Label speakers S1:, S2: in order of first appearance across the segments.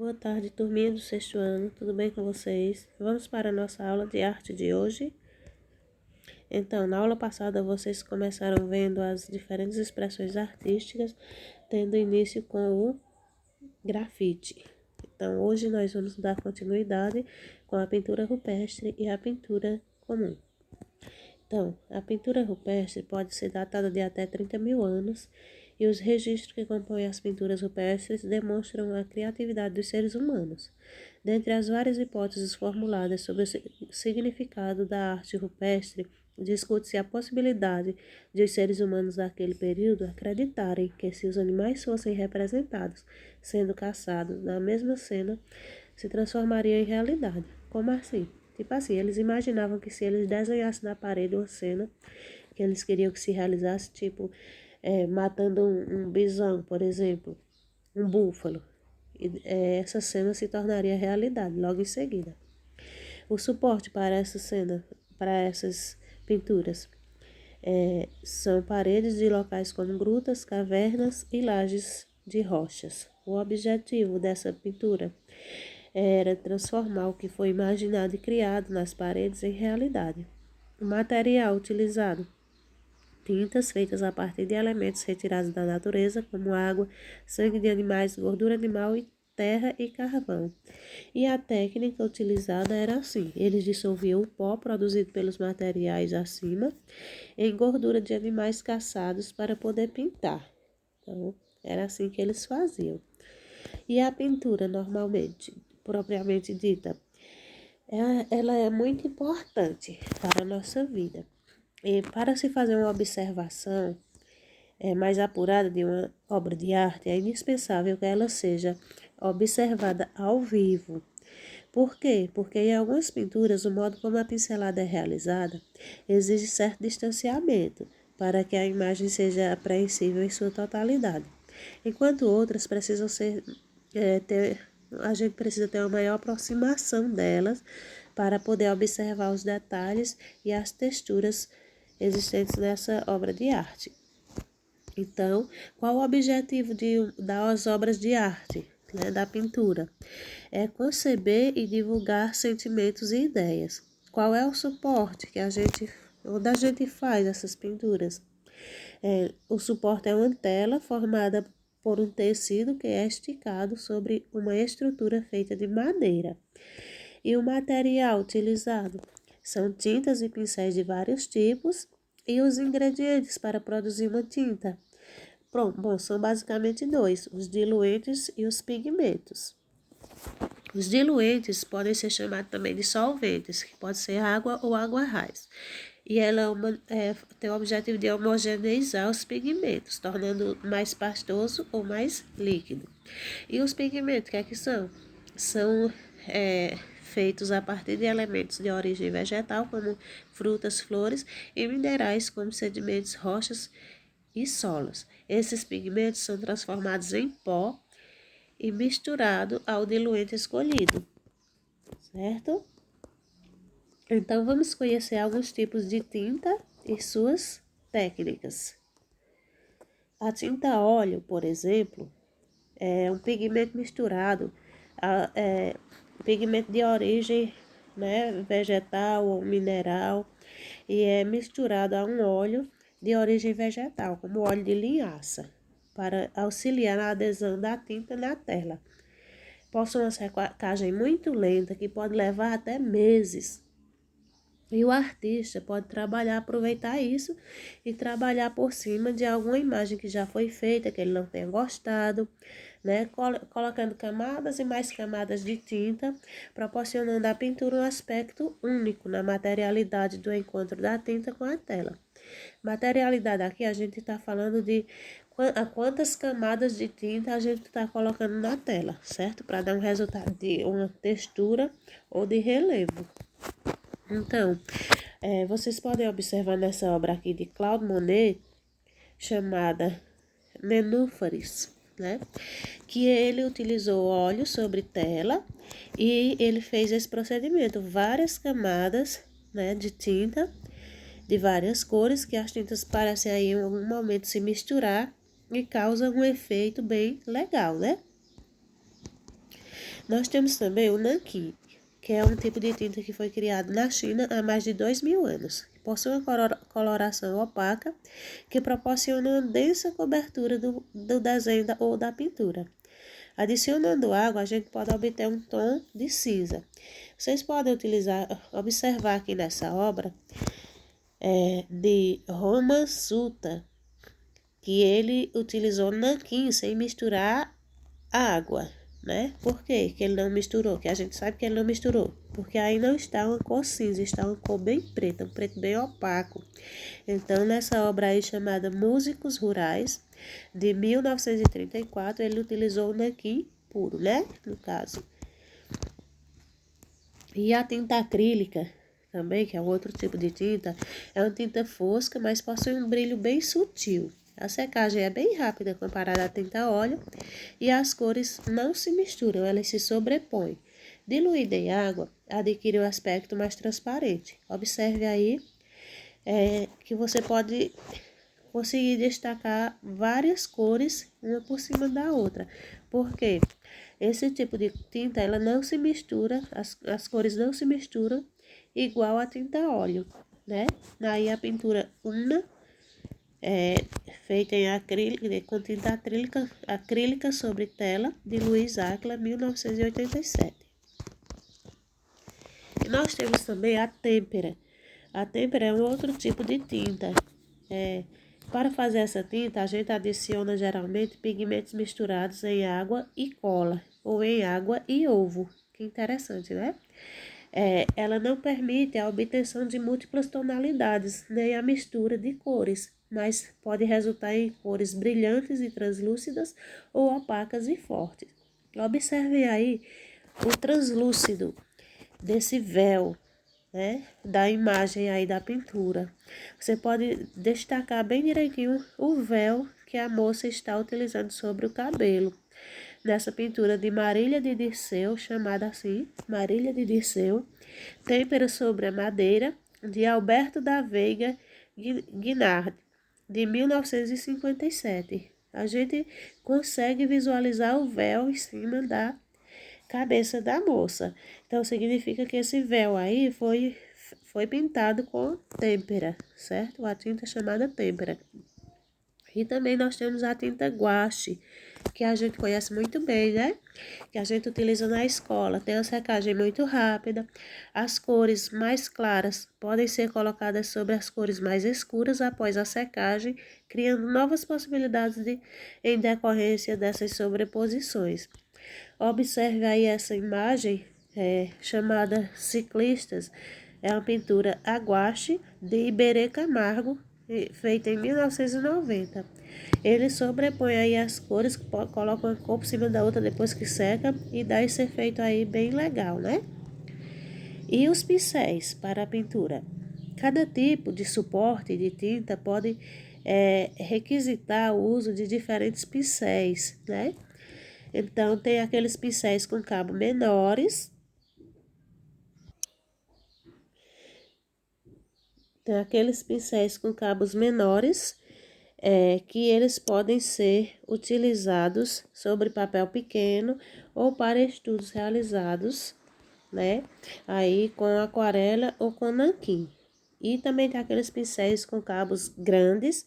S1: Boa tarde, turminha do sexto ano, tudo bem com vocês? Vamos para a nossa aula de arte de hoje. Então, na aula passada vocês começaram vendo as diferentes expressões artísticas, tendo início com o grafite. Então, hoje nós vamos dar continuidade com a pintura rupestre e a pintura comum. Então, a pintura rupestre pode ser datada de até 30 mil anos e os registros que compõem as pinturas rupestres demonstram a criatividade dos seres humanos. Dentre as várias hipóteses formuladas sobre o significado da arte rupestre, discute-se a possibilidade de os seres humanos daquele período acreditarem que se os animais fossem representados sendo caçados na mesma cena, se transformaria em realidade. Como assim? Tipo assim, eles imaginavam que se eles desenhassem na parede uma cena que eles queriam que se realizasse, tipo, matando um bisão, por exemplo, um búfalo. Essa cena se tornaria realidade logo em seguida. O suporte para essa cena, para essas pinturas, são paredes de locais como grutas, cavernas e lajes de rochas. O objetivo dessa pintura era transformar o que foi imaginado e criado nas paredes em realidade. O material utilizado: tintas feitas a partir de elementos retirados da natureza, como água, sangue de animais, gordura animal e terra e carvão. E a técnica utilizada era assim: eles dissolviam o pó produzido pelos materiais acima em gordura de animais caçados para poder pintar. Então, era assim que eles faziam. E a pintura, normalmente, propriamente dita, ela é muito importante para a nossa vida. E para se fazer uma observação mais apurada de uma obra de arte, é indispensável que ela seja observada ao vivo. Por quê? Porque em algumas pinturas, o modo como a pincelada é realizada exige certo distanciamento para que a imagem seja apreensível em sua totalidade, enquanto outras precisam ser a gente precisa ter uma maior aproximação delas para poder observar os detalhes e as texturas existentes nessa obra de arte. Então, qual o objetivo das obras de arte, da pintura? É conceber e divulgar sentimentos e ideias. Qual é o suporte onde a gente faz essas pinturas? O suporte é uma tela formada por um tecido que é esticado sobre uma estrutura feita de madeira. E o material utilizado são tintas e pincéis de vários tipos e os ingredientes para produzir uma tinta. Bom, são basicamente dois, os diluentes e os pigmentos. Os diluentes podem ser chamados também de solventes, que pode ser água ou água-raiz. E ela tem o objetivo de homogeneizar os pigmentos, tornando mais pastoso ou mais líquido. E os pigmentos, o que é que são? São feitos a partir de elementos de origem vegetal, como frutas, flores, e minerais, como sedimentos, rochas e solos. Esses pigmentos são transformados em pó e misturado ao diluente escolhido, certo? Então, vamos conhecer alguns tipos de tinta e suas técnicas. A tinta a óleo, por exemplo, é um pigmento misturado, pigmento de origem vegetal ou mineral, e é misturado a um óleo de origem vegetal, como óleo de linhaça, para auxiliar na adesão da tinta na tela. Possui uma secagem muito lenta, que pode levar até meses. E o artista pode aproveitar isso e trabalhar por cima de alguma imagem que já foi feita, que ele não tenha gostado, colocando camadas e mais camadas de tinta, proporcionando à pintura um aspecto único na materialidade do encontro da tinta com a tela. Materialidade aqui a gente está falando de quantas camadas de tinta a gente está colocando na tela, certo? Para dar um resultado de uma textura ou de relevo. Então, vocês podem observar nessa obra aqui de Claude Monet, chamada Nenúfares, que ele utilizou óleo sobre tela e ele fez esse procedimento, várias camadas de tinta de várias cores, que as tintas parecem aí em algum momento se misturar e causam um efeito bem legal, Nós temos também o nanquim, que é um tipo de tinta que foi criado na China há mais de 2.000 anos. Possui uma coloração opaca que proporciona uma densa cobertura do desenho ou da pintura. Adicionando água, a gente pode obter um tom de cinza. Vocês podem observar aqui nessa obra de Roman Sutta, que ele utilizou nanquim sem misturar água, né? Por quê que ele não misturou? Que a gente sabe que ele não misturou. Porque aí não está uma cor cinza, está uma cor bem preta, um preto bem opaco. Então, nessa obra aí chamada Músicos Rurais, de 1934, ele utilizou o nanquim puro, né? No caso. E a tinta acrílica também, que é um outro tipo de tinta, é uma tinta fosca, mas possui um brilho bem sutil. A secagem é bem rápida comparada à tinta a óleo e as cores não se misturam, elas se sobrepõem. Diluída em água, adquire um aspecto mais transparente. Observe aí que você pode conseguir destacar várias cores uma por cima da outra. Porque esse tipo de tinta ela não se mistura, as cores não se misturam igual a tinta a óleo, né? Aí a pintura uma feita em acrílico, com tinta acrílica sobre tela, de Luiz Áquila, 1987. E nós temos também a têmpera. A têmpera é um outro tipo de tinta. Para fazer essa tinta, a gente adiciona geralmente pigmentos misturados em água e cola, ou em água e ovo. Que interessante, né? Ela não permite a obtenção de múltiplas tonalidades, nem a mistura de cores, mas pode resultar em cores brilhantes e translúcidas ou opacas e fortes. Observe aí o translúcido desse véu, né, da imagem aí da pintura. Você pode destacar bem direitinho o véu que a moça está utilizando sobre o cabelo. Nessa pintura de Marília de Dirceu, chamada assim, Marília de Dirceu, Têmpera sobre a Madeira, de Alberto da Veiga Guinard, de 1957. A gente consegue visualizar o véu em cima da cabeça da moça. Então, significa que esse véu aí foi pintado com têmpera, certo? A tinta chamada têmpera. E também nós temos a tinta guache, que a gente conhece muito bem, né? Que a gente utiliza na escola. Tem a secagem muito rápida. As cores mais claras podem ser colocadas sobre as cores mais escuras após a secagem, criando novas possibilidades em decorrência dessas sobreposições. Observe aí essa imagem chamada Ciclistas. É uma pintura a guache de Iberê Camargo, feita em 1990. Ele sobrepõe aí as cores, coloca uma cor por cima da outra depois que seca e dá esse efeito aí bem legal, né? E os pincéis para a pintura. Cada tipo de suporte de tinta pode requisitar o uso de diferentes pincéis, né? Então, tem aqueles pincéis com cabo menores. Tem aqueles pincéis com cabos menores, que eles podem ser utilizados sobre papel pequeno ou para estudos realizados, né? Aí com aquarela ou com nanquim. E também tem aqueles pincéis com cabos grandes,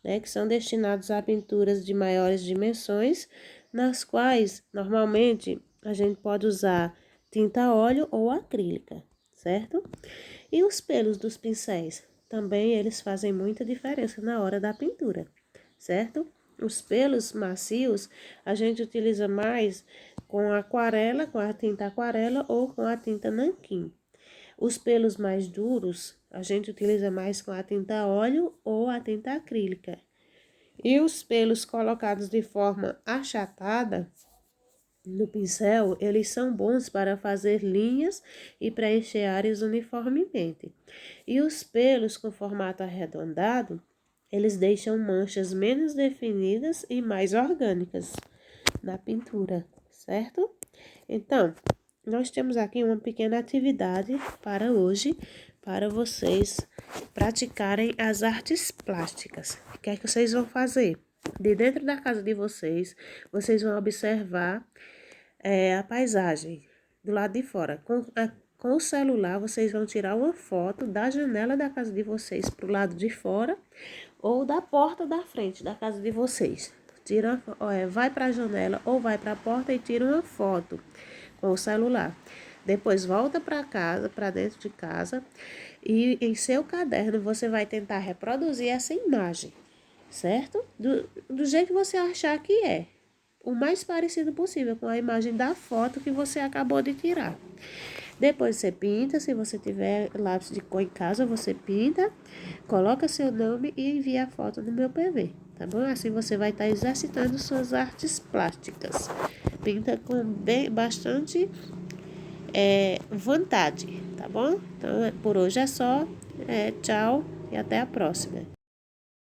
S1: né? Que são destinados a pinturas de maiores dimensões, nas quais normalmente a gente pode usar tinta a óleo ou acrílica, certo? E os pelos dos pincéis? Também eles fazem muita diferença na hora da pintura, certo? Os pelos macios a gente utiliza mais com aquarela, com a tinta aquarela ou com a tinta nanquim. Os pelos mais duros a gente utiliza mais com a tinta a óleo ou a tinta acrílica. E os pelos colocados de forma achatada no pincel, eles são bons para fazer linhas e preencher áreas uniformemente. E os pelos com formato arredondado, eles deixam manchas menos definidas e mais orgânicas na pintura, certo? Então, nós temos aqui uma pequena atividade para hoje, para vocês praticarem as artes plásticas. O que é que vocês vão fazer? De dentro da casa de vocês, vocês vão observar a paisagem do lado de fora. Com o celular, vocês vão tirar uma foto da janela da casa de vocês para o lado de fora ou da porta da frente da casa de vocês. Vai para a janela ou vai para a porta e tira uma foto com o celular. Depois volta para casa, para dentro de casa, e em seu caderno você vai tentar reproduzir essa imagem, certo? Do jeito que você achar que é. O mais parecido possível com a imagem da foto que você acabou de tirar. Depois você pinta, se você tiver lápis de cor em casa, você pinta, coloca seu nome e envia a foto no meu PV, tá bom? Assim você vai estar exercitando suas artes plásticas. Pinta com bastante vontade, tá bom? Então, por hoje é só. Tchau e até a próxima.